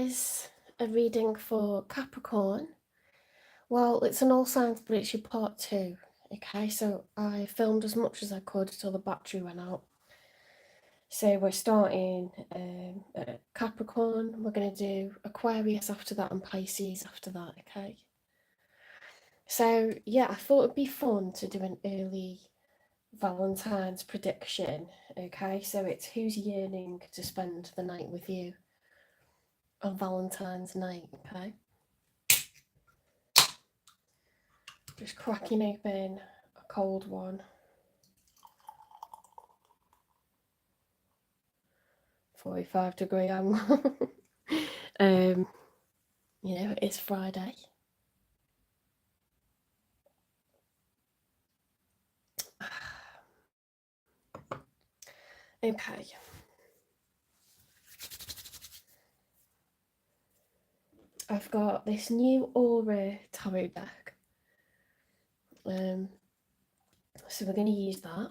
is a reading for Capricorn. Well, it's an all signs, but it's your part 2. Okay, so I filmed as much as I could till the battery went out. So we're starting at Capricorn. We're going to do Aquarius after that and Pisces after that, okay? So yeah, I thought it'd be fun to do an early Valentine's prediction, okay? So it's who's yearning to spend the night with you on Valentine's night, okay? Just cracking open a cold one. 45-degree angle. You know, it's Friday. Okay. I've got this new Aura tarot deck. So we're going to use that.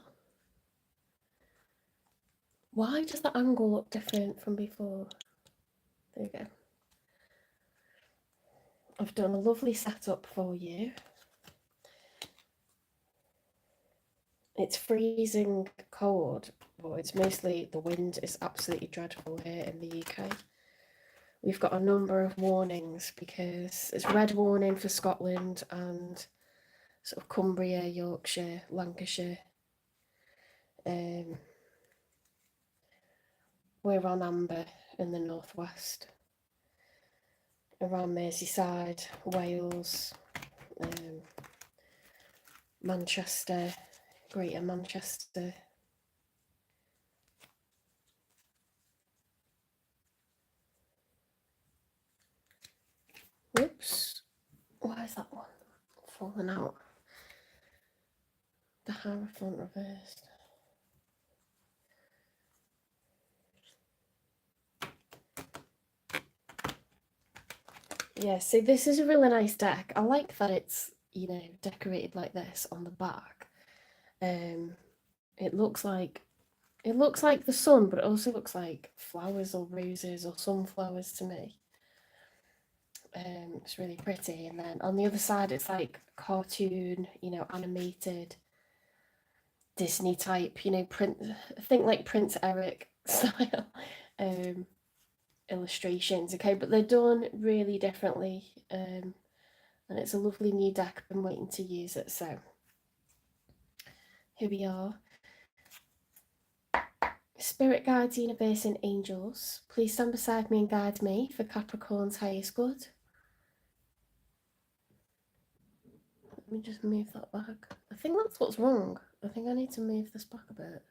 Why does the angle look different from before? There we go. I've done a lovely setup for you. It's freezing cold, but it's mostly the wind is absolutely dreadful here in the UK. We've got a number of warnings because it's red warning for Scotland and sort of Cumbria, Yorkshire, Lancashire. We're on amber in the northwest, around Merseyside, Wales, Manchester, Greater Manchester. Whoops, why is that one falling out? The Hierophant reversed. Yeah, so this is a really nice deck. I like that it's, you know, decorated like this on the back. It looks like the sun, but it also looks like flowers or roses or sunflowers to me. It's really pretty. And then on the other side, it's like cartoon, you know, animated Disney type, you know, I think like Prince Eric style illustrations, okay, but they're done really differently, and it's a lovely new deck. I've been waiting to use it, so here we are. Spirit guides, universe, and angels, please stand beside me and guide me for Capricorn's highest good. Let me just move that back. I think that's what's wrong. I think I need to move this back a bit.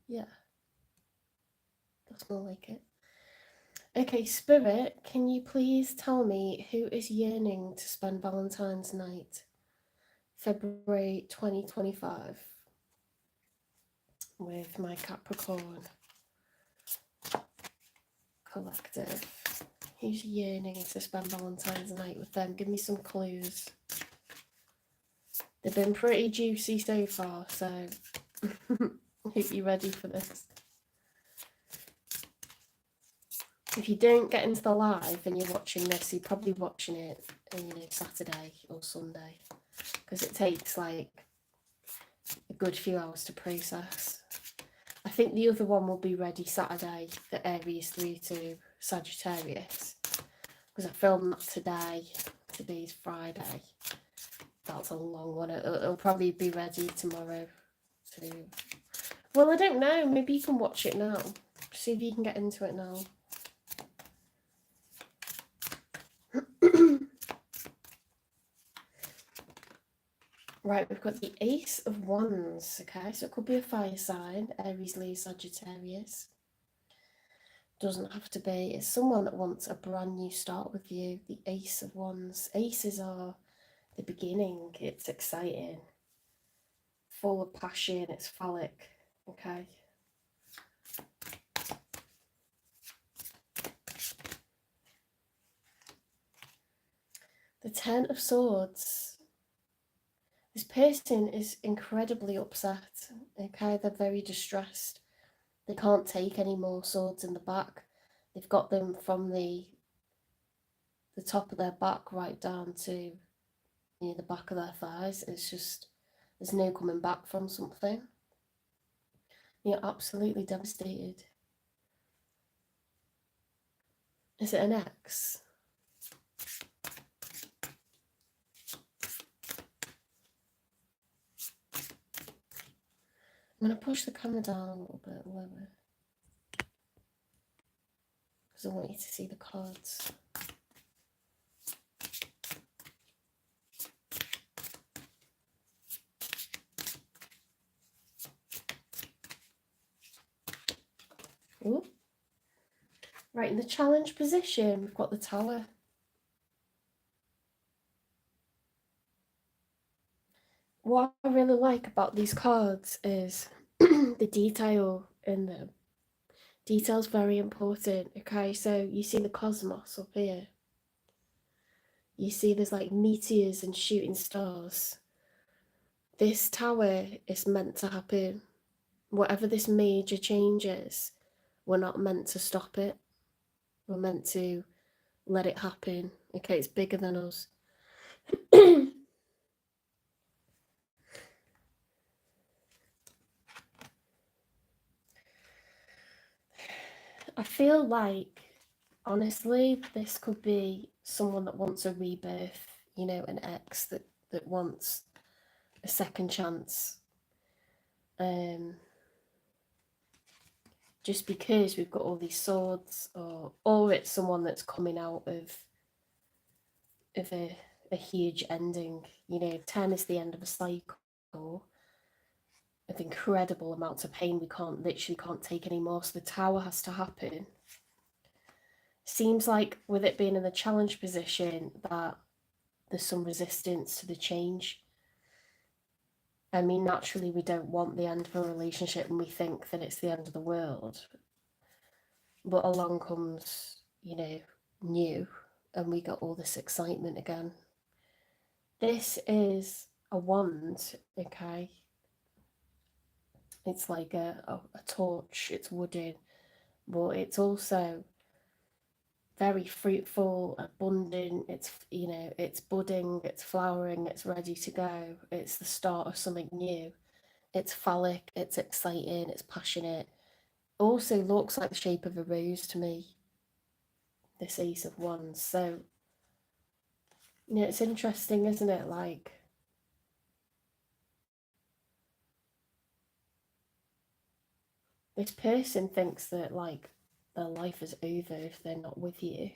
Yeah, that's more like it. Okay, Spirit, can you please tell me who is yearning to spend Valentine's night, February 2025, with my Capricorn collective? Who's yearning to spend Valentine's night with them? Give me some clues. They've been pretty juicy so far, so hope you're ready for this. If you don't get into the live and you're watching this, you're probably watching it, you know, Saturday or Sunday, because it takes like a good few hours to process. I think the other one will be ready Saturday, the Aries through to Sagittarius, because I filmed that today. Today's Friday. That's a long one. It'll probably be ready tomorrow too. Well, I don't know. Maybe you can watch it now. See if you can get into it now. Right, we've got the Ace of Wands, okay? So it could be a fire sign, Aries, Leo, Sagittarius. Doesn't have to be. It's someone that wants a brand new start with you. The Ace of Wands. Aces are the beginning. It's exciting. Full of passion. It's phallic, okay? The Ten of Swords. This person is incredibly upset, okay? They're very distressed. They can't take any more swords in the back. They've got them from the top of their back right down to the back of their thighs. It's just, there's no coming back from something. You're absolutely devastated. Is it an ex? I'm going to push the camera down a little bit lower because I want you to see the cards. Ooh. Right, in the challenge position, we've got the Tower. What I really like about these cards is the detail in them. Detail's very important, okay? So you see the cosmos up here. You see there's like meteors and shooting stars. This tower is meant to happen. Whatever this major change is, we're not meant to stop it. We're meant to let it happen. Okay, it's bigger than us. I feel like, honestly, this could be someone that wants a rebirth, an ex that wants a second chance. Just because we've got all these swords, or it's someone that's coming out of a huge ending. 10 is the end of a cycle of incredible amounts of pain. We literally can't take anymore, so the Tower has to happen. Seems like with it being in the challenge position that there's some resistance to the change. I mean, naturally we don't want the end of a relationship and we think that it's the end of the world, but along comes new, and we got all this excitement again. This is a wand, okay? It's like a torch, it's wooden, but it's also very fruitful, abundant. It's budding, it's flowering, it's ready to go. It's the start of something new. It's phallic, it's exciting, it's passionate. Also looks like the shape of a rose to me, this Ace of Wands. So, it's interesting, isn't it? Like, this person thinks that, like, their life is over if they're not with you.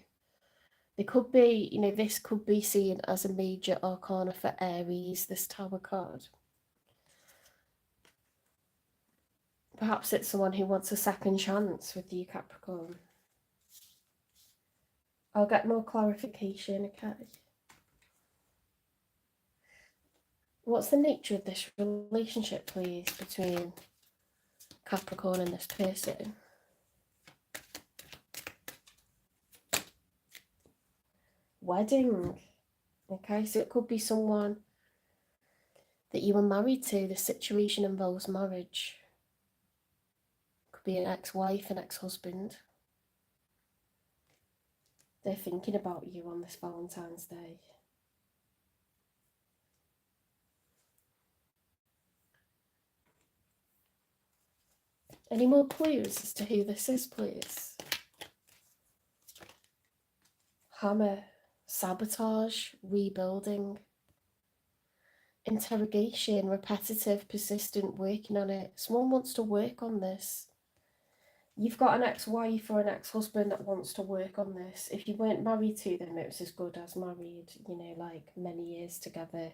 They could be, this could be seen as a major arcana for Aries, this Tower card. Perhaps it's someone who wants a second chance with you, Capricorn. I'll get more clarification, okay? What's the nature of this relationship, please, between Capricorn and this person? Wedding. Okay, so it could be someone that you were married to. The situation involves marriage. Could be an ex-wife, an ex-husband. They're thinking about you on this Valentine's Day. Any more clues as to who this is, please? Hammer, sabotage, rebuilding, interrogation, repetitive, persistent, working on it. Someone wants to work on this. You've got an ex-wife or an ex-husband that wants to work on this. If you weren't married to them, it was as good as married, like many years together,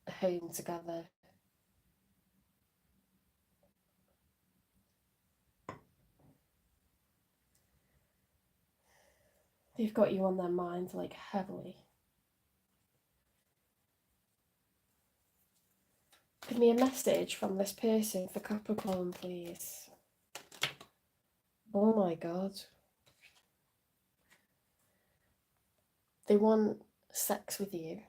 a home together. They've got you on their mind, like, heavily. Give me a message from this person for Capricorn, please. Oh my God. They want sex with you.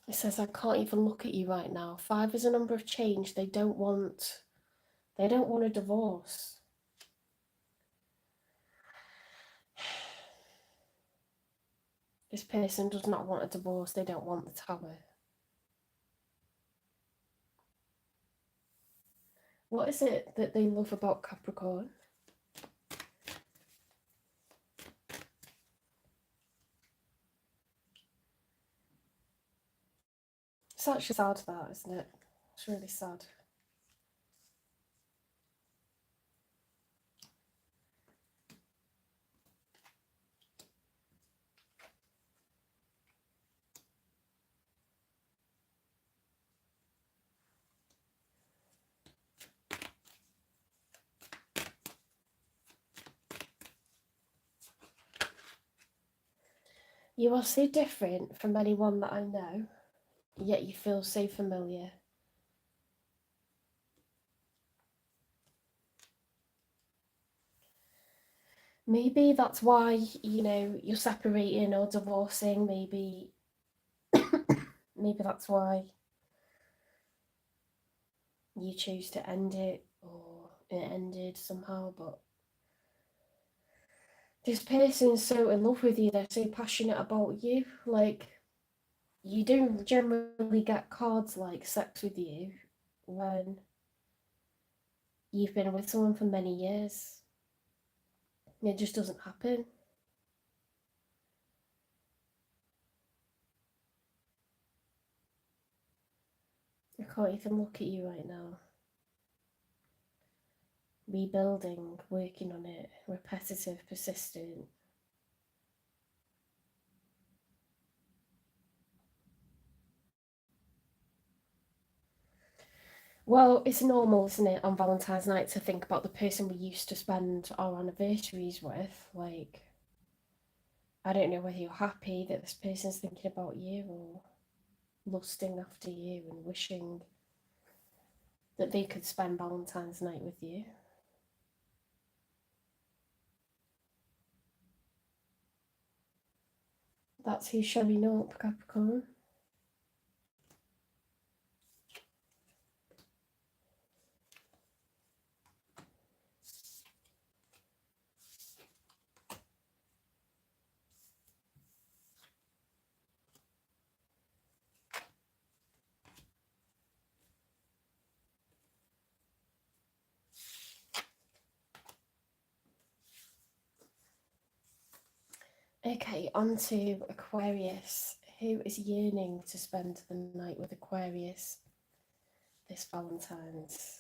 It says, I can't even look at you right now. 5 is a number of change. They don't want They don't want a divorce. This person does not want a divorce. They don't want the Tower. What is it that they love about Capricorn? It's actually sad, that, isn't it? It's really sad. You are so different from anyone that I know, yet you feel so familiar. Maybe that's why, you know, you're separating or divorcing. Maybe that's why you choose to end it, or it ended somehow. But this person's so in love with you, they're so passionate about you. Like, you don't generally get cards like sex with you when you've been with someone for many years. It just doesn't happen. I can't even look at you right now. Rebuilding, working on it, repetitive, persistent. Well, it's normal, isn't it, on Valentine's night to think about the person we used to spend our anniversaries with. Like, I don't know whether you're happy that this person's thinking about you or lusting after you and wishing that they could spend Valentine's night with you. That's who's showing up, Capricorn. Okay, on to Aquarius. Who is yearning to spend the night with Aquarius this Valentine's?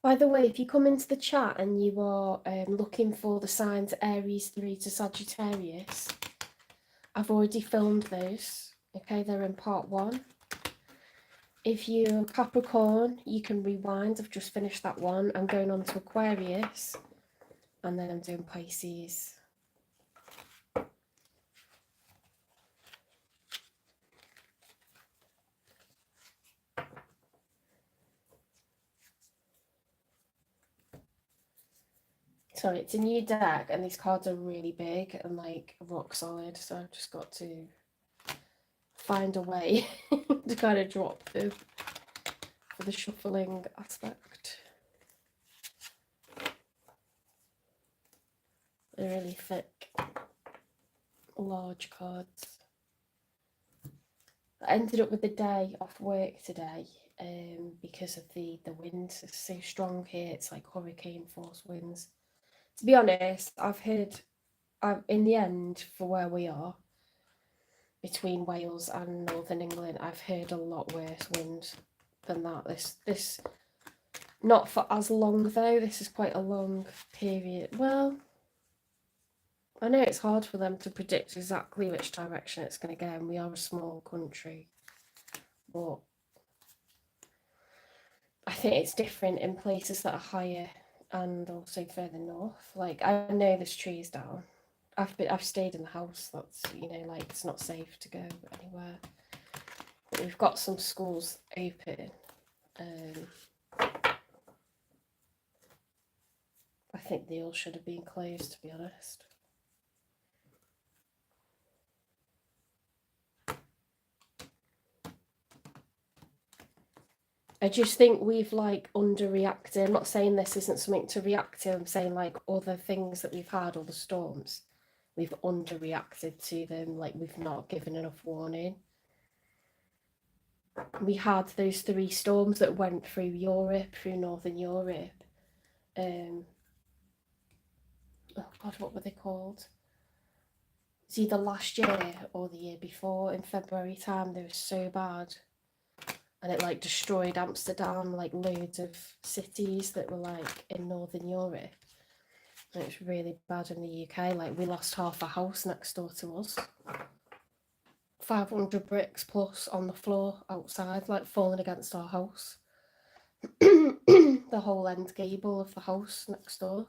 By the way, if you come into the chat and you are looking for the signs Aries through to Sagittarius, I've already filmed those. Okay, they're in part 1. If you're Capricorn, you can rewind. I've just finished that one. I'm going on to Aquarius, and then I'm doing Pisces. Sorry, it's a new deck, and these cards are really big and like rock solid, so I've just got to find a way to kind of drop them for the shuffling aspect. They're really thick, large cards. I ended up with the day off work today because of the wind is so strong here. It's like hurricane force winds. To be honest, in the end, for where we are, between Wales and Northern England, I've heard a lot worse wind than that. This not for as long though. This is quite a long period. Well, I know it's hard for them to predict exactly which direction it's going to go, and we are a small country, but I think it's different in places that are higher and also further north. Like, I know there's trees down, I've stayed in the house. That's, you know, like, it's not safe to go anywhere. But we've got some schools open. I think they all should have been closed, to be honest. I just think we've, like, underreacted. I'm not saying this isn't something to react to. I'm saying, like, other things that we've had, all the storms, we've underreacted to them. Like, we've not given enough warning. We had those 3 storms that went through Europe, through Northern Europe. Oh God, what were they called? It's either last year or the year before, in February time. They were so bad. And it, like, destroyed Amsterdam, like, loads of cities that were, like, in Northern Europe. And it was really bad in the UK. Like, we lost half a house next door to us. 500 bricks plus on the floor outside, like, falling against our house. The whole end gable of the house next door.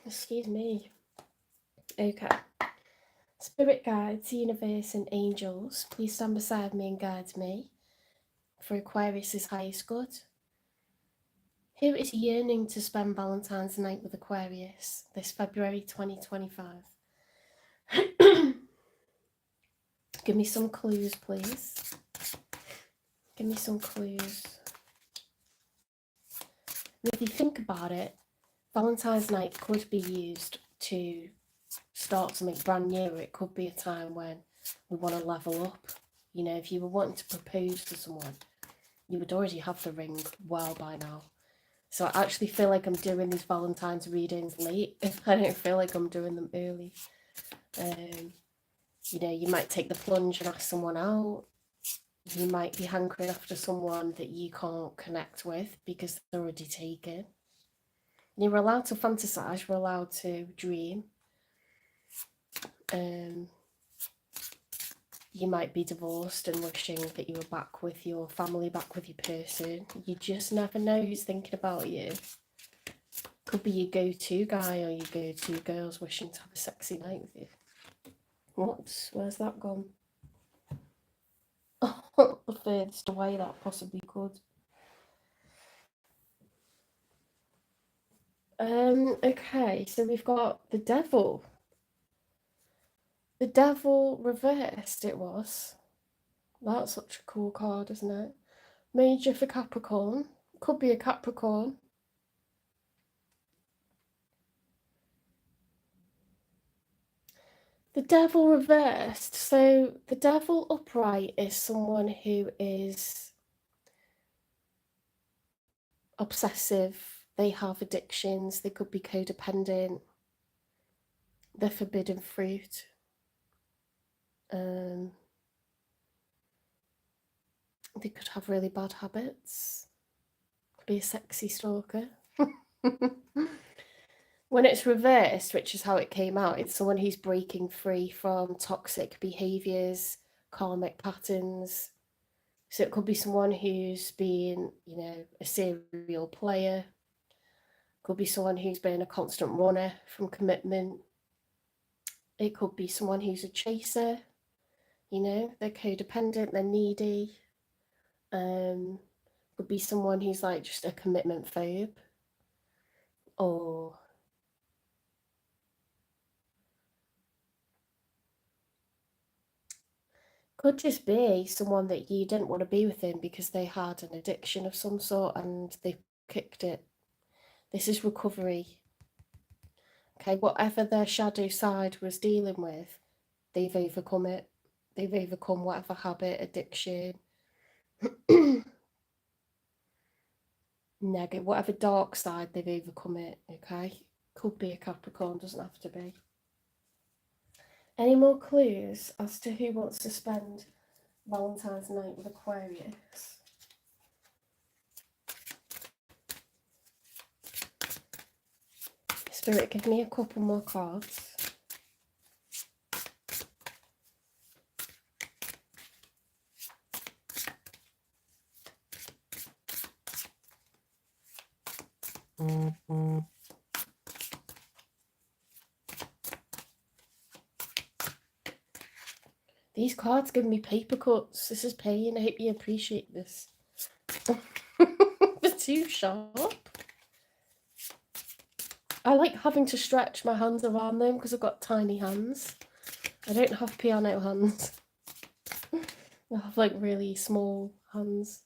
Excuse me. Okay. Spirit guides, universe and angels, please stand beside me and guide me for Aquarius's highest good. Who is yearning to spend Valentine's night with Aquarius this February 2025? Give me some clues, please. Give me some clues. If you think about it, Valentine's night could be used to start something brand new. It could be a time when we want to level up. You know, if you were wanting to propose to someone, you would already have the ring well by now. So I actually feel like I'm doing these Valentine's readings late. I don't feel like I'm doing them early. You know, you might take the plunge and ask someone out. You might be hankering after someone that you can't connect with because they're already taken. You're allowed to fantasize, you're allowed to dream. You might be divorced and wishing that you were back with your family, back with your person. You just never know who's thinking about you. Could be your go-to guy or your go-to girls wishing to have a sexy night with you. Whoops, where's that gone? Oh, the furthest away that possibly could. Okay, so we've got the devil. The devil reversed, it was. That's such a cool card, isn't it? Major for Capricorn. Could be a Capricorn. The devil reversed. So the devil upright is someone who is obsessive. They have addictions. They could be codependent. They're forbidden fruit. They could have really bad habits. Could be a sexy stalker. When it's reversed, which is how it came out, it's someone who's breaking free from toxic behaviours, karmic patterns. So it could be someone who's been, you know, a serial player. Could be someone who's been a constant runner from commitment. It could be someone who's a chaser. You know, they're codependent, they're needy. Could be someone who's like just a commitment phobe. Or could just be someone that you didn't want to be with him because they had an addiction of some sort and they kicked it. This is recovery. Okay, whatever their shadow side was dealing with, they've overcome it. They've overcome whatever habit, addiction, negative, whatever dark side, they've overcome it, okay? Could be a Capricorn, doesn't have to be. Any more clues as to who wants to spend Valentine's night with Aquarius? Spirit, give me a couple more cards. These cards give me paper cuts. This is pain. I hope you appreciate this. They're too sharp. I like having to stretch my hands around them because I've got tiny hands. I don't have piano hands. I have like really small hands.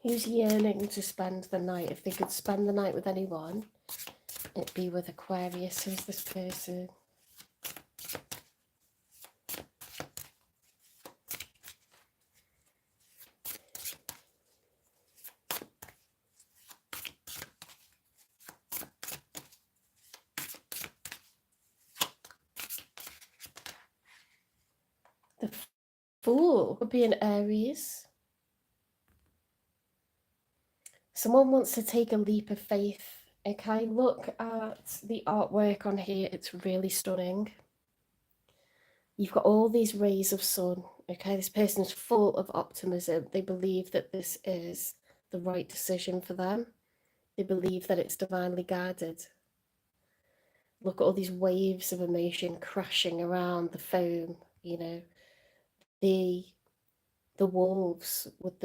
Who's yearning to spend the night? If they could spend the night with anyone, it'd be with Aquarius. Who's this person? The Fool could be an Aries. Someone wants to take a leap of faith. Okay, look at the artwork on here. It's really stunning. You've got all these rays of sun. Okay, this person is full of optimism. They believe that this is the right decision for them. They believe that it's divinely guided. Look at all these waves of emotion crashing around the foam, you know. The wolves with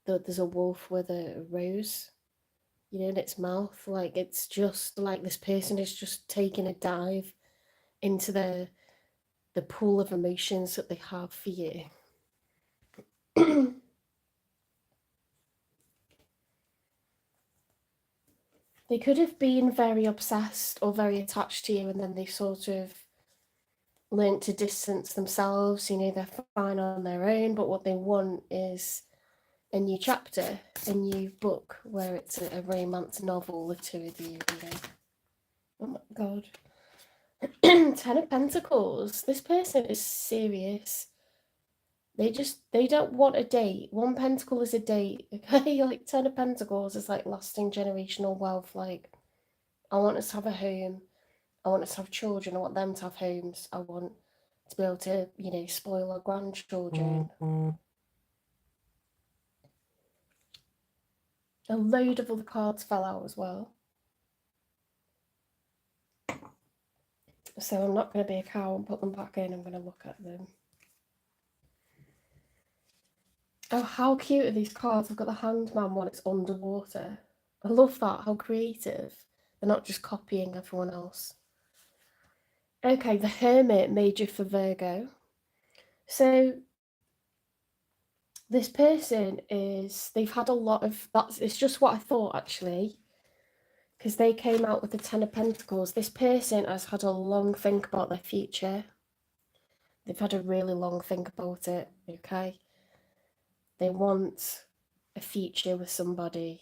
there's a wolf with a rose, you know, in its mouth. Like, it's just like this person is just taking a dive into the pool of emotions that they have for you. They could have been very obsessed or very attached to you, and then they sort of learnt to distance themselves. You know, they're fine on their own, but what they want is a new chapter, a new book where it's a romance novel, the two of you know. Oh my god. 10 of Pentacles. This person is serious. They don't want a date. One pentacle is a date, okay? Like 10 of Pentacles is like lasting generational wealth. Like, I want us to have a home. I want us to have children. I want them to have homes. I want to be able to, you know, spoil our grandchildren. A load of other cards fell out as well. So I'm not going to be a cow and put them back in. I'm going to look at them. Oh, how cute are these cards? I've got the Hangman one. It's underwater. I love that. How creative. They're not just copying everyone else. Okay, the Hermit, major for Virgo. So this person they've had a lot of, it's just what I thought actually, because they came out with the 10 of Pentacles. This person has had a long think about their future. They've had a really long think about it, okay? They want a future with somebody,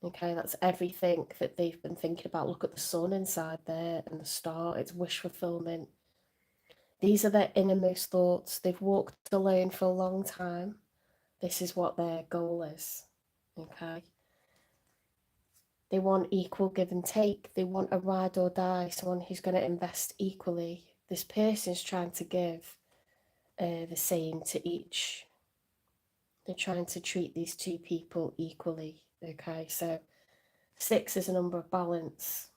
okay? That's everything that they've been thinking about. Look at the sun inside there and the star. It's wish fulfillment. These are their innermost thoughts. They've walked alone for a long time. This is what their goal is, okay? They want equal give and take. They want a ride or die, someone who's going to invest equally. This person's trying to give the same to each. They're trying to treat these two people equally, okay? So 6 is a number of balance.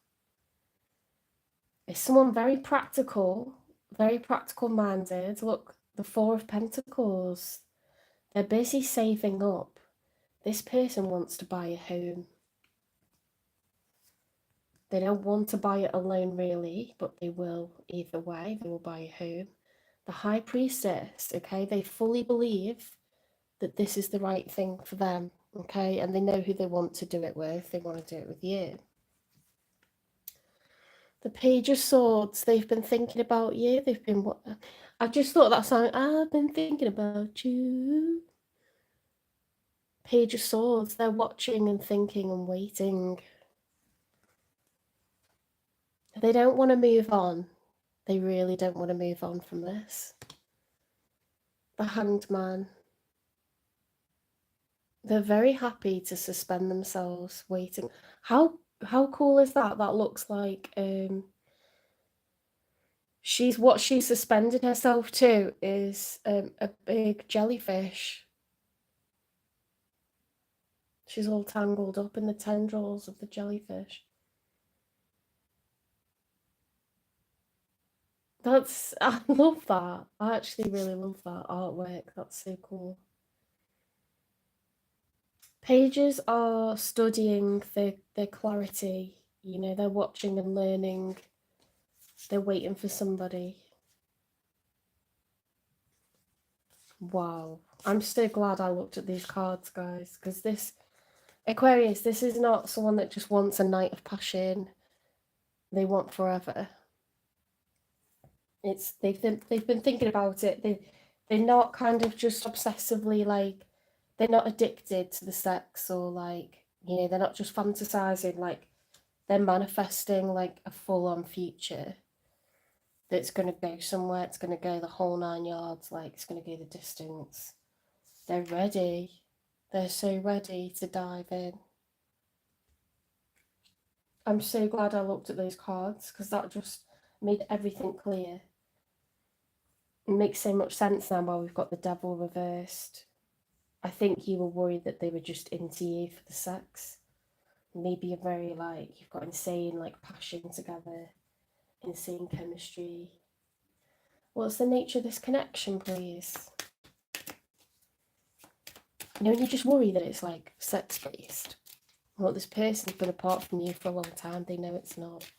It's someone very practical minded. Look, the 4 of Pentacles. They're busy saving up. This person wants to buy a home. They don't want to buy it alone really, but they will either way. They will buy a home. The High Priestess, okay, they fully believe that this is the right thing for them, okay, and they know who they want to do it with. They want to do it with you. The Page of Swords, they've been thinking about you. They've been, I just thought that song, I've been thinking about you. Page of Swords, they're watching and thinking and waiting. They don't want to move on. They really don't want to move on from this. The Hanged Man. They're very happy to suspend themselves, waiting. How cool is that? That looks like what she's suspended herself to is a big jellyfish. She's all tangled up in the tendrils of the jellyfish. I love that. I actually really love that artwork. That's so cool. Pages are studying their clarity, you know, they're watching and learning. They're waiting for somebody. Wow. I'm so glad I looked at these cards, guys, because this Aquarius, this is not someone that just wants a night of passion. They want forever. They've been thinking about it. They're not kind of just obsessively like, they're not addicted to the sex, or like, you know, they're not just fantasizing, like they're manifesting like a full-on future that's going to go somewhere. It's going to go the whole 9 yards, like it's going to go the distance. They're ready. They're so ready to dive in. I'm so glad I looked at those cards, because that just made everything clear. It makes so much sense now while we've got the Devil reversed. I think you were worried that they were just into you for the sex. Maybe you're very like, you've got insane like passion together, insane chemistry. What's the nature of this connection, please? You know, when you just worry that it's like sex based. Well, this person's been apart from you for a long time, they know it's not.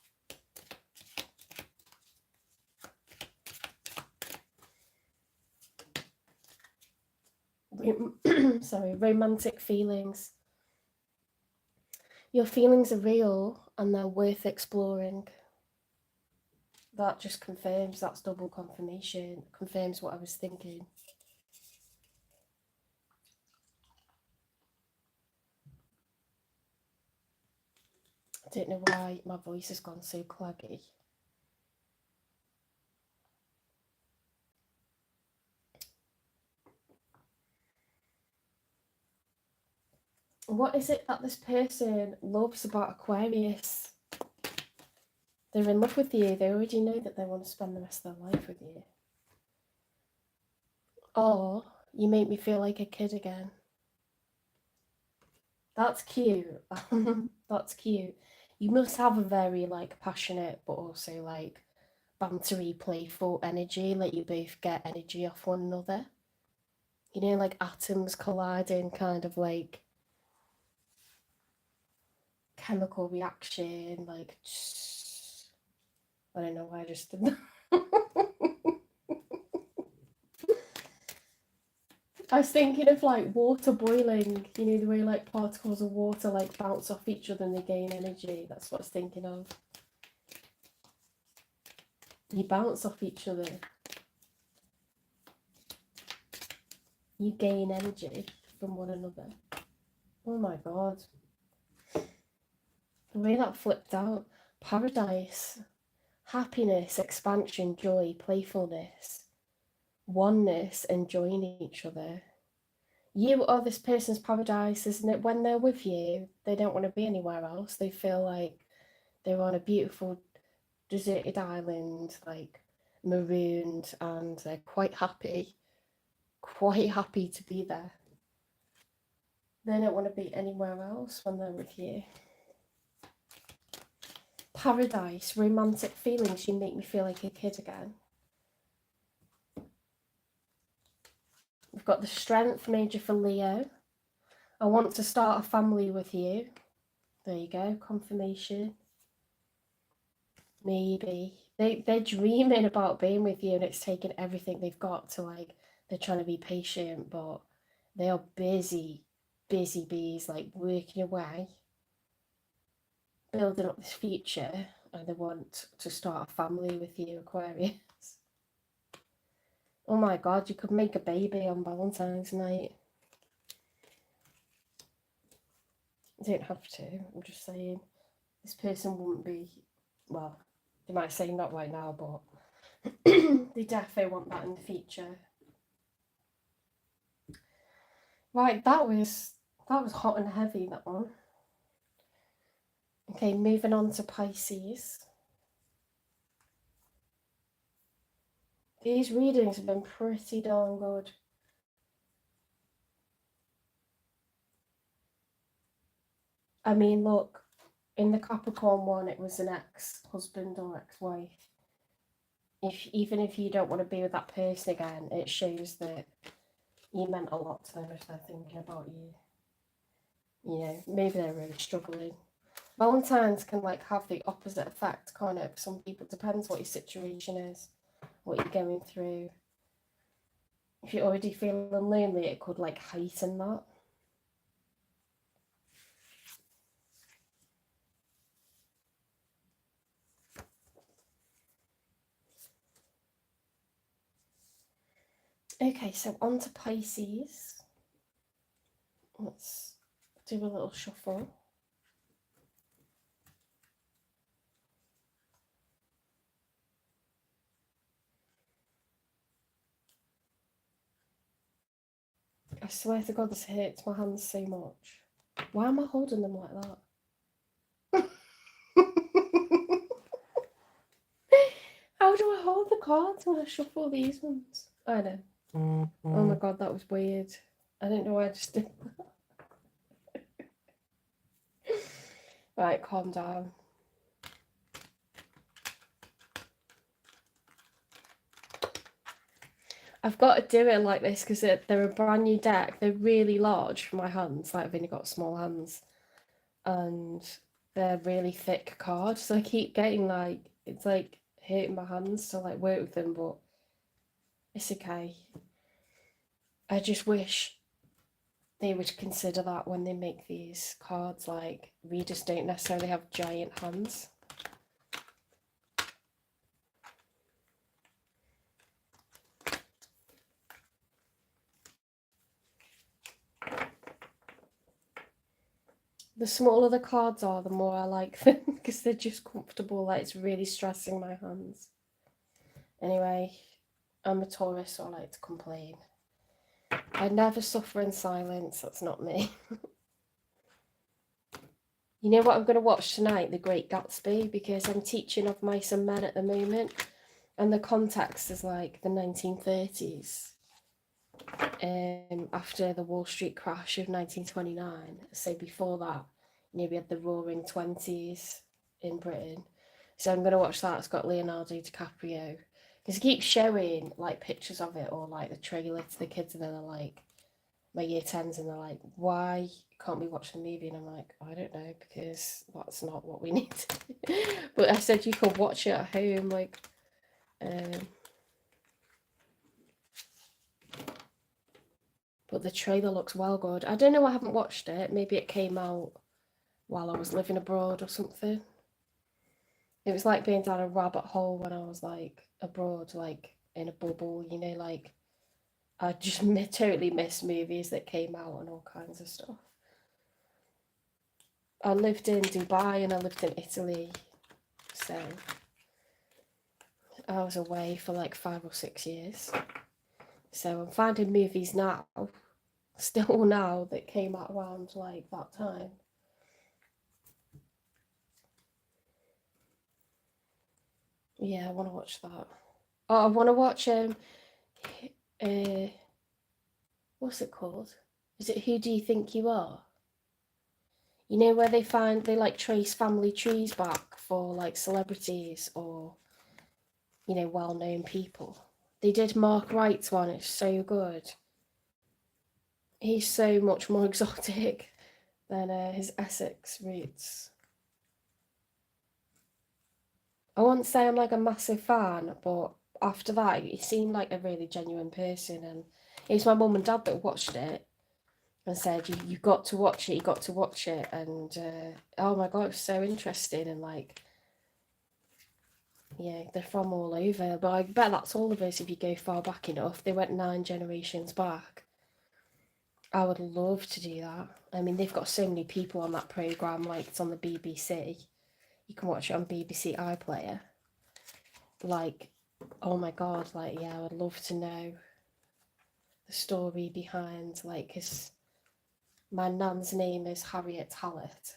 Sorry, romantic feelings. Your feelings are real and they're worth exploring. That just confirms, that's double confirmation, confirms what I was thinking. I don't know why my voice has gone so claggy. What is it that this person loves about Aquarius? They're in love with you. They already know that they want to spend the rest of their life with you. Or you make me feel like a kid again. That's cute. That's cute. You must have a very like passionate but also like bantery, playful energy. Like you both get energy off one another. You know, like atoms colliding, kind of like chemical reaction, like I don't know why I just did that. I was thinking of like water boiling, you know, the way like particles of water like bounce off each other and they gain energy. That's what I was thinking of. You bounce off each other. You gain energy from one another. Oh my god. The way that flipped out. Paradise. Happiness, expansion, joy, playfulness, oneness, enjoying each other. You are this person's paradise, isn't it? When they're with you, they don't want to be anywhere else. They feel like they're on a beautiful deserted island, like marooned, and they're quite happy to be there. They don't want to be anywhere else when they're with you. Paradise, romantic feelings. You make me feel like a kid again. We've got the Strength major for Leo. I want to start a family with you. There you go, confirmation. Maybe. They're dreaming about being with you, and it's taken everything they've got to like, they're trying to be patient, but they are busy bees, like working away, building up this future, and they want to start a family with you, Aquarius. Oh my god, you could make a baby on Valentine's night. You don't have to. I'm just saying this person wouldn't be, well, they might say not right now, but they definitely want that in the future. Right, that was hot and heavy, that one. Okay, moving on to Pisces. These readings have been pretty darn good. I mean, look, in the Capricorn one, it was an ex-husband or ex-wife. Even if you don't want to be with that person again, it shows that you meant a lot to them if they're thinking about you. You know, maybe they're really struggling. Valentines can like have the opposite effect, can't it? For some people, it depends what your situation is, what you're going through. If you're already feeling lonely, it could like heighten that. Okay, so on to Pisces. Let's do a little shuffle. I swear to God, this hurts my hands so much. Why am I holding them like that? How do I hold the cards when I shuffle these ones? I know. Oh my God, that was weird. I don't know why I just did that. Right, calm down. I've got to do it like this because they're a brand new deck. They're really large for my hands. Like I've only got small hands, and they're really thick cards. So I keep getting like it's like hurting my hands to like work with them, but it's okay. I just wish they would consider that when they make these cards. Like readers don't necessarily have giant hands. The smaller the cards are, the more I like them because they're just comfortable. Like it's really stressing my hands. Anyway, I'm a Taurus, so I like to complain. I never suffer in silence. That's not me. You know what I'm going to watch tonight? The Great Gatsby, because I'm teaching of Mice and Men at the moment, and the context is like the 1930s. After the Wall Street crash of 1929. So before that, you know, we had the Roaring Twenties in Britain. So I'm going to watch that. It's got Leonardo DiCaprio. Because it keeps showing like pictures of it or like the trailer to the kids, and then they're like, my year 10s, and they're like, why can't we watch the movie? And I'm like, I don't know, because that's not what we need to do. But I said you could watch it at home, like, but the trailer looks well good. I don't know, I haven't watched it. Maybe it came out while I was living abroad or something. It was like being down a rabbit hole when I was like abroad, like in a bubble, you know, like I just totally missed movies that came out and all kinds of stuff. I lived in Dubai and I lived in Italy, so I was away for like 5 or 6 years. So I'm finding movies now, still now, that came out around like that time. Yeah, I want to watch that. Oh, I want to watch what's it called? Is it Who Do You Think You Are? You know, where they like trace family trees back for like celebrities or, you know, well-known people. They did Mark Wright's one. It's so good. He's so much more exotic than his Essex roots. I wouldn't say I'm like a massive fan, but after that, he seemed like a really genuine person, and it was my mum and dad that watched it and said, "You got to watch it. You got to watch it." And oh my God, it was so interesting, and like, yeah, they're from all over. But I bet that's all of us if you go far back enough. They went 9 generations back. I would love to do that. I mean, they've got so many people on that programme, like it's on the BBC. You can watch it on BBC iPlayer. Like, oh my God, like, yeah, I would love to know the story behind, like, because my nan's name is Harriet Hallett.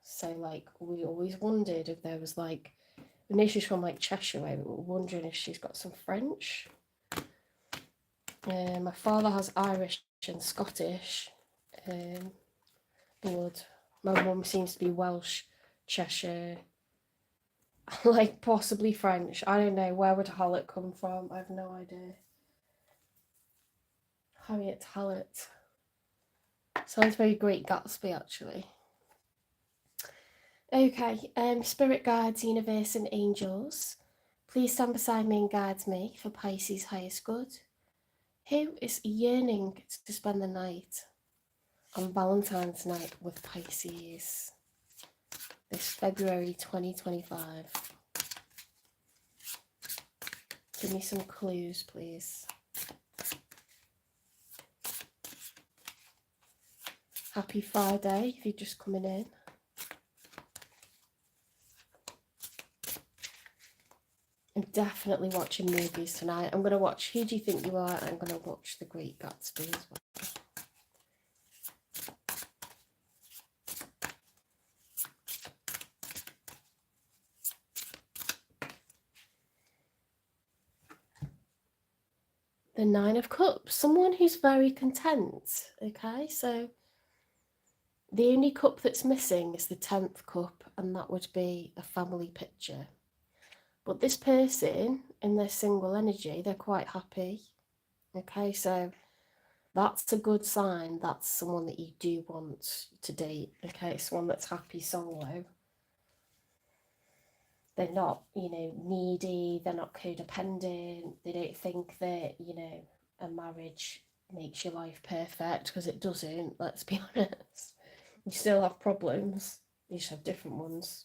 So, like, we always wondered if there was, like, we know she's from, like, Cheshire, we were wondering if she's got some French. My father has Irish and Scottish blood. My mum seems to be Welsh, Cheshire, like possibly French. I don't know. Where would Hallett come from? I have no idea. Harriet Hallett. Sounds very Great Gatsby, actually. Okay, spirit guides, universe, and angels. Please stand beside me and guide me for Pisces' highest good. Who is yearning to spend the night on Valentine's night with Pisces this February 2025? Give me some clues, please. Happy Friday if you're just coming in. I'm definitely watching movies tonight. I'm going to watch Who Do You Think You Are? And I'm going to watch The Great Gatsby as well. The Nine of Cups. Someone who's very content. Okay, so the only cup that's missing is the 10th cup, and that would be a family picture. But this person, in their single energy, they're quite happy. Okay, so that's a good sign. That's someone that you do want to date. Okay, someone that's happy solo. They're not, needy. They're not codependent. They don't think that, a marriage makes your life perfect, because it doesn't. Let's be honest. You still have problems. You just have different ones.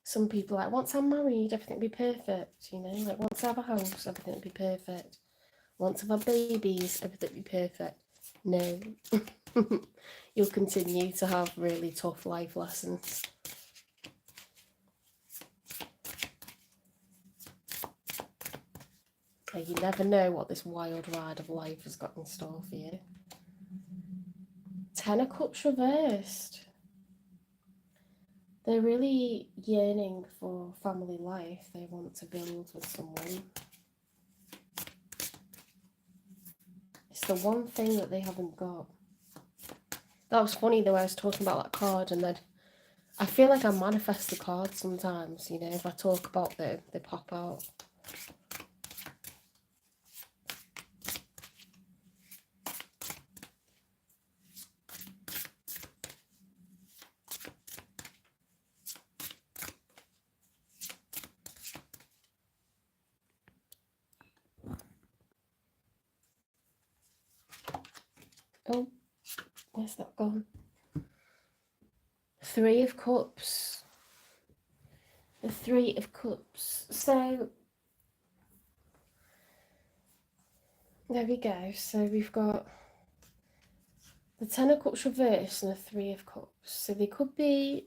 Some people are like, once I'm married, everything will be perfect, like once I have a house, everything will be perfect. Once I've had babies, everything will be perfect. No. You'll continue to have really tough life lessons. You never know what this wild ride of life has got in store for you. 10 of Cups reversed. They're really yearning for family life. They want to build with someone. It's the one thing that they haven't got. That was funny the way I was talking about that card, and then I feel like I manifest the cards sometimes, if I talk about them, they pop out. Oh, where's that gone? 3 of Cups. The 3 of Cups. So, there we go. So we've got the 10 of Cups reversed and the 3 of Cups. So they could be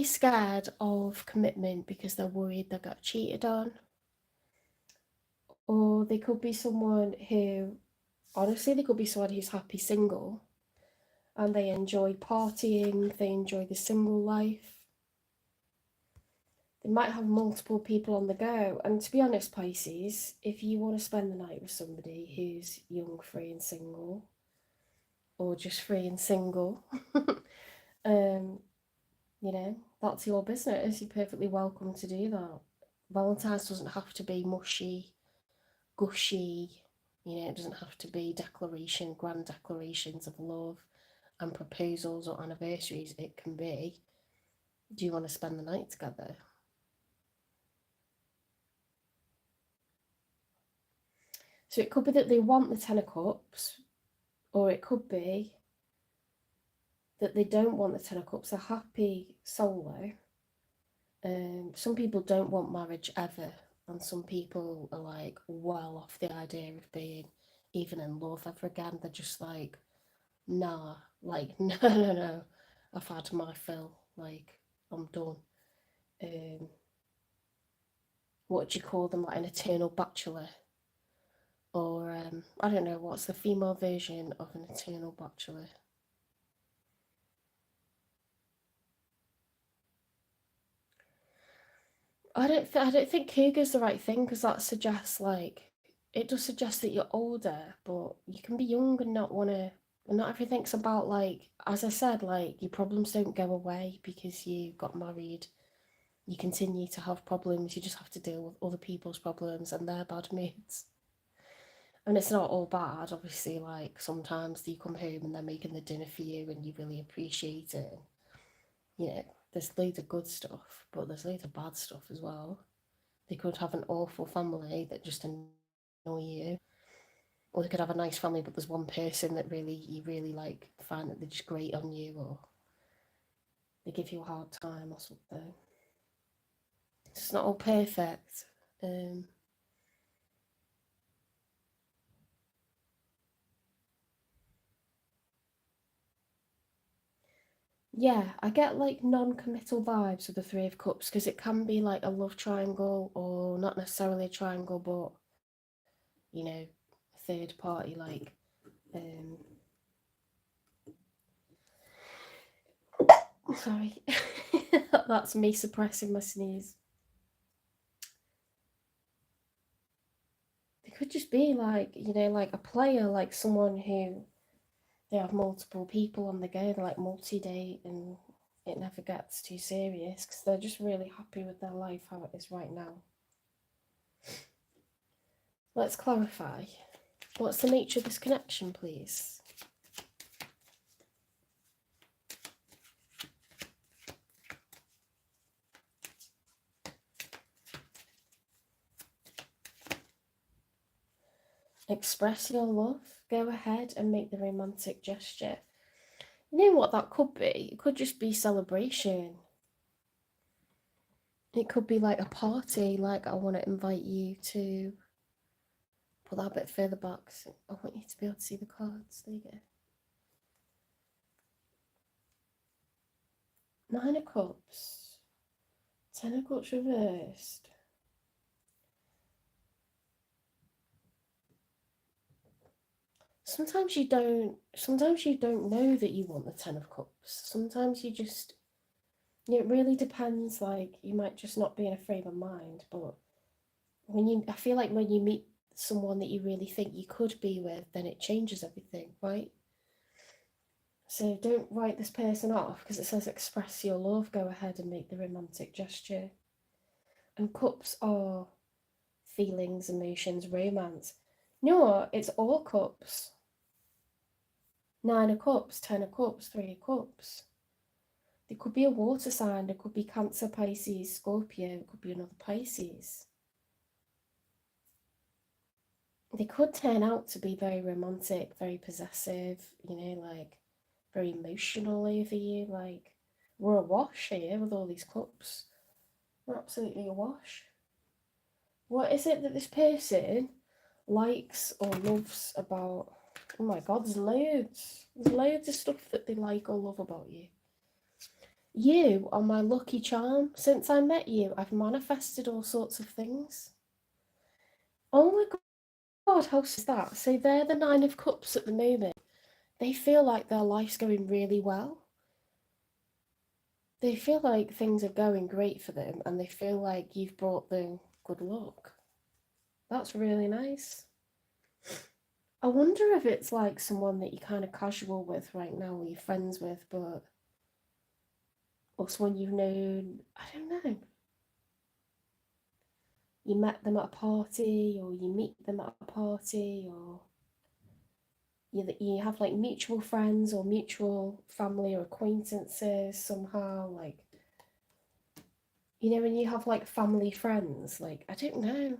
scared of commitment because they're worried they got cheated on. Or they could be someone who, honestly, they could be someone who's happy single and they enjoy partying, they enjoy the single life. They might have multiple people on the go. And to be honest, Pisces, if you want to spend the night with somebody who's young, free and single, or just free and single, that's your business. You're perfectly welcome to do that. Valentine's doesn't have to be mushy, gushy, it doesn't have to be grand declarations of love and proposals or anniversaries. It can be, do you want to spend the night together? So it could be that they want the 10 of Cups, or it could be that they don't want the 10 of Cups. They're happy solo. Some people don't want marriage ever, and some people are like well off the idea of being even in love ever again. They're just like, nah, like, no, no, no, I've had my fill, like, I'm done. What do you call them, like an eternal bachelor? Or, I don't know, what's the female version of an eternal bachelor? I don't think cougar's the right thing, because that suggests, like, it does suggest that you're older, but you can be young and not want to. And not everything's about, like, as I said, like, your problems don't go away because you got married. You continue to have problems. You just have to deal with other people's problems and their bad moods. And it's not all bad, obviously. Like, sometimes you come home and they're making the dinner for you and you really appreciate it. You know, there's loads of good stuff, but there's loads of bad stuff as well. They could have an awful family that just annoy you, or they could have a nice family, but there's one person that really you really like find that they're just great on you, or they give you a hard time or something. It's not all perfect. Um, yeah, I get like non-committal vibes with the Three of Cups because it can be like a love triangle, or not necessarily a triangle, but you know, a third party, like um sorry. That's me suppressing my sneeze. It could just be like, you know, like a player, like someone who they have multiple people on the go, they're like multi-date, and it never gets too serious because they're just really happy with their life how it is right now. Let's clarify. What's the nature of this connection, please? Express your love. Go ahead and make the romantic gesture. You know what that could be? It could just be celebration. It could be like a party, like I want to invite you to put that a bit further back. So I want you to be able to see the cards. There you go. Nine of Cups. Ten of Cups reversed. Sometimes you don't know that you want the Ten of Cups. Sometimes you just, it really depends, like you might just not be in a frame of mind, but I feel like when you meet someone that you really think you could be with, then it changes everything, right? So don't write this person off because it says express your love, go ahead and make the romantic gesture. And cups are feelings, emotions, romance. You know what? It's all cups. Nine of Cups, Ten of Cups, Three of Cups. There could be a water sign, there could be Cancer, Pisces, Scorpio, it could be another Pisces. They could turn out to be very romantic, very possessive, you know, like very emotional over you. Like, we're awash here with all these cups. We're absolutely awash. What is it that this person likes or loves about? Oh my god, there's loads. There's loads of stuff that they like or love about you. You are my lucky charm. Since I met you, I've manifested all sorts of things. Oh my god, how is that? So they're the Nine of Cups at the moment. They feel like their life's going really well. They feel like things are going great for them and they feel like you've brought them good luck. That's really nice. I wonder if it's like someone that you're kind of casual with right now, or you're friends with, but or someone you've known, I don't know. You met them at a party, or you meet them at a party, or you have like mutual friends or mutual family or acquaintances somehow, like, you know, when you have like family friends, like, I don't know.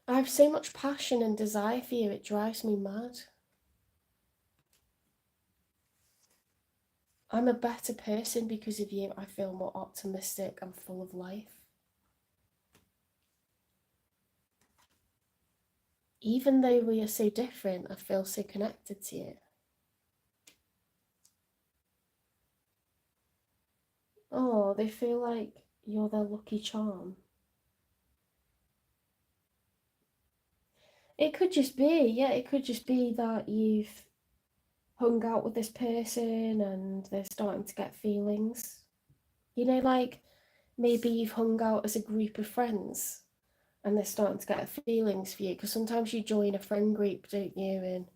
I have so much passion and desire for you, it drives me mad. I'm a better person because of you. I feel more optimistic and full of life. even though we are so different, I feel so connected to you. Oh, they feel like you're their lucky charm. It could just be, yeah, it could just be that you've hung out with this person and they're starting to get feelings. You know, like maybe you've hung out as a group of friends and they're starting to get feelings for you. Because sometimes you join a friend group, don't you? And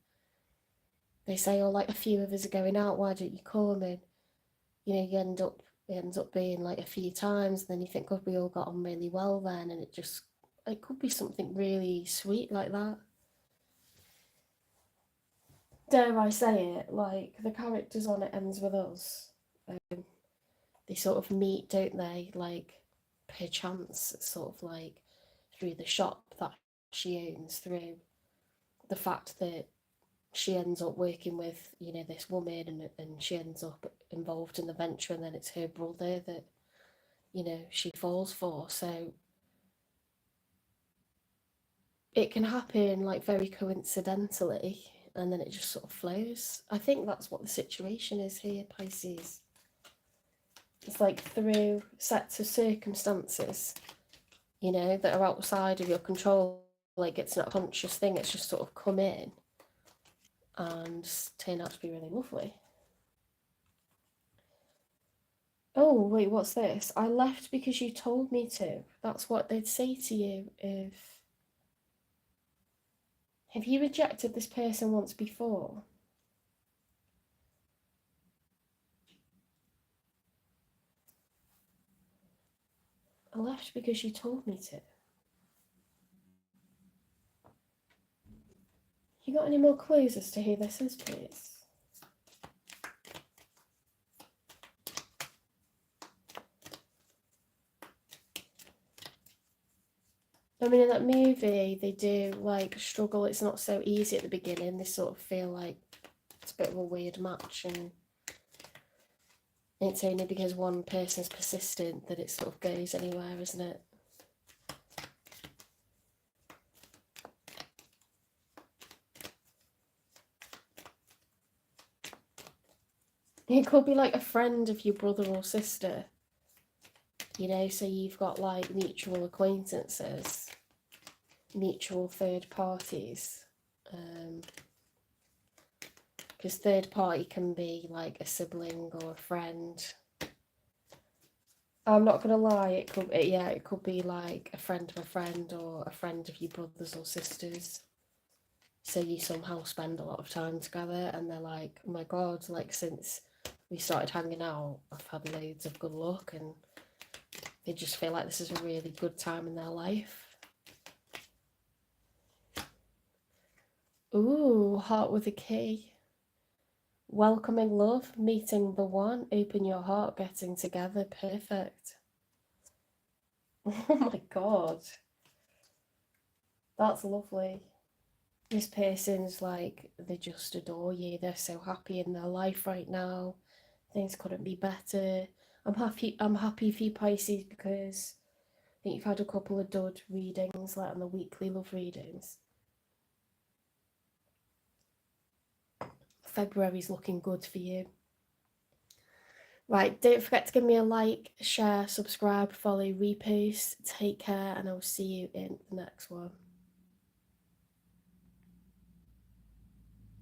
they say, oh, like a few of us are going out, why don't you come? And, you know, it ends up being like a few times. And then you think, God, we all got on really well then. And it could be something really sweet like that. Dare I say it, like the characters on It Ends With Us, they sort of meet, don't they? Like perchance, sort of like through the shop that she owns, through the fact that she ends up working with, you know, this woman and she ends up involved in the venture, and then it's her brother that, you know, she falls for. So it can happen like very coincidentally, and then it just sort of flows. I think that's what the situation is here, Pisces. It's like through sets of circumstances, you know, that are outside of your control. Like it's not a conscious thing, it's just sort of come in and turn out to be really lovely. Oh, wait, what's this? I left because you told me to. That's what they'd say to you if. Have you rejected this person once before? I left because you told me to. You got any more clues as to who this is, please? I mean, in that movie, they do like struggle. It's not so easy at the beginning. They sort of feel like it's a bit of a weird match, and it's only because one person's persistent that it sort of goes anywhere, isn't it? It could be like a friend of your brother or sister, you know, so you've got like mutual acquaintances, mutual third parties. Because third party can be like a sibling or a friend. I'm not gonna lie, it could be like a friend of a friend or a friend of your brothers or sisters. So you somehow spend a lot of time together, and they're like, oh my god, like since we started hanging out, I've had loads of good luck, and they just feel like this is a really good time in their life. Ooh, heart with a key. Welcoming love, meeting the one, open your heart, getting together, perfect. Oh my god, that's lovely. This person's like, they just adore you, they're so happy in their life right now, things couldn't be better. I'm happy for you, Pisces, because I think you've had a couple of dud readings, like on the weekly love readings. February's looking good for you. Right, don't forget to give me a like, share, subscribe, follow, repost. Take care, and I'll see you in the next one.